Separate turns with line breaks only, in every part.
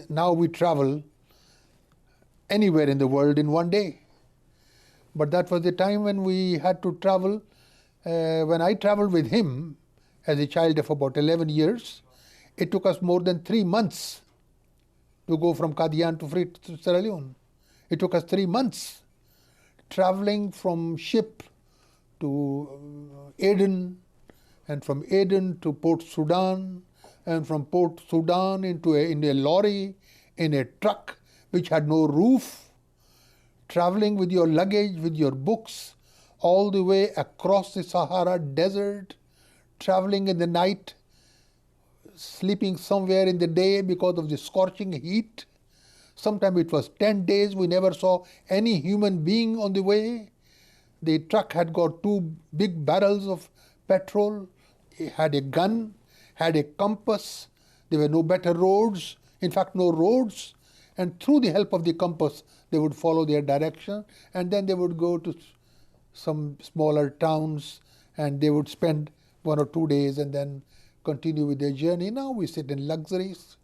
Now we travel anywhere in the world in one day. But that was the time when we had to travel. When I traveled with him as a child of about 11 years, it took us more than 3 months to go from Qadian to Sierra Leone. It took us 3 months traveling from ship to Aden, and from Aden to Port Sudan, and from Port Sudan in a lorry, in a truck which had no roof, traveling with your luggage, with your books, all the way across the Sahara Desert, traveling in the night, sleeping somewhere in the day because of the scorching heat. Sometimes it was 10 days, we never saw any human being on the way. The truck had got 2 big barrels of petrol, it had a gun, had a compass. There were no better roads, in fact no roads. And through the help of the compass, they would follow their direction, and then they would go to some smaller towns, and they would spend 1 or 2 days and then continue with their journey. Now we sit in luxuries.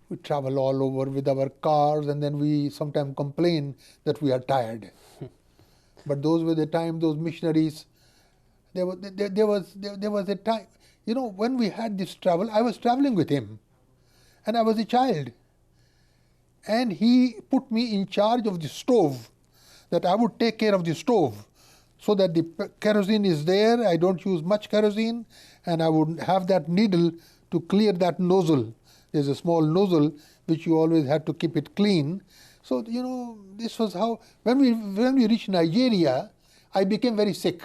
We travel all over with our cars, and then we sometimes complain that we are tired. But those were the time, those missionaries, there was a time, when we had this travel, I was traveling with him, and I was a child. And he put me in charge of the stove, that I would take care of the stove, so that the kerosene is there, I don't use much kerosene, and I would have that needle to clear that nozzle. There's a small nozzle which you always have to keep it clean. So, this was how, when we reached Nigeria, I became very sick.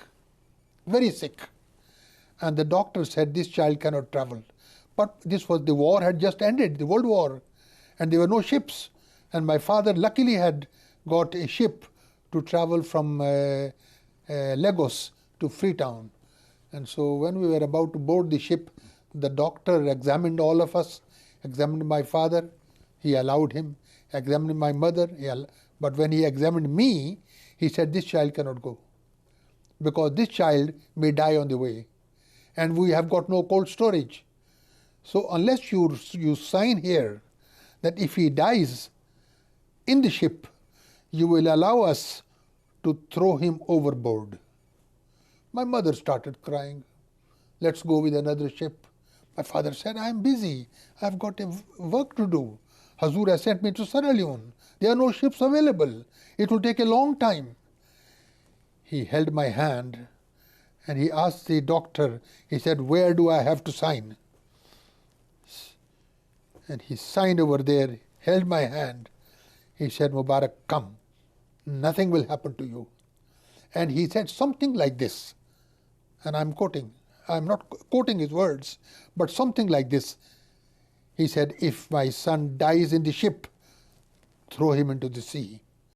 And the doctor said, this child cannot travel. But the war had just ended, the World War, and there were no ships. And my father luckily had got a ship to travel from Lagos to Freetown. And so when we were about to board the ship, the doctor examined all of us, examined my father, he allowed him, examined my mother, but when he examined me, he said, this child cannot go, because this child may die on the way, and we have got no cold storage. So unless you sign here that if he dies in the ship, you will allow us to throw him overboard. My mother started crying. Let's go with another ship. My father said, I'm busy. I've got work to do. Hazur has sent me to Sierra Leone. There are no ships available. It will take a long time. He held my hand and he asked the doctor, he said, where do I have to sign? And he signed over there, held my hand. He said, Mubarak, come. Nothing will happen to you. And he said something like this, and I'm quoting. I'm not quoting his words, but something like this. He said, if my son dies in the ship, throw him into the sea.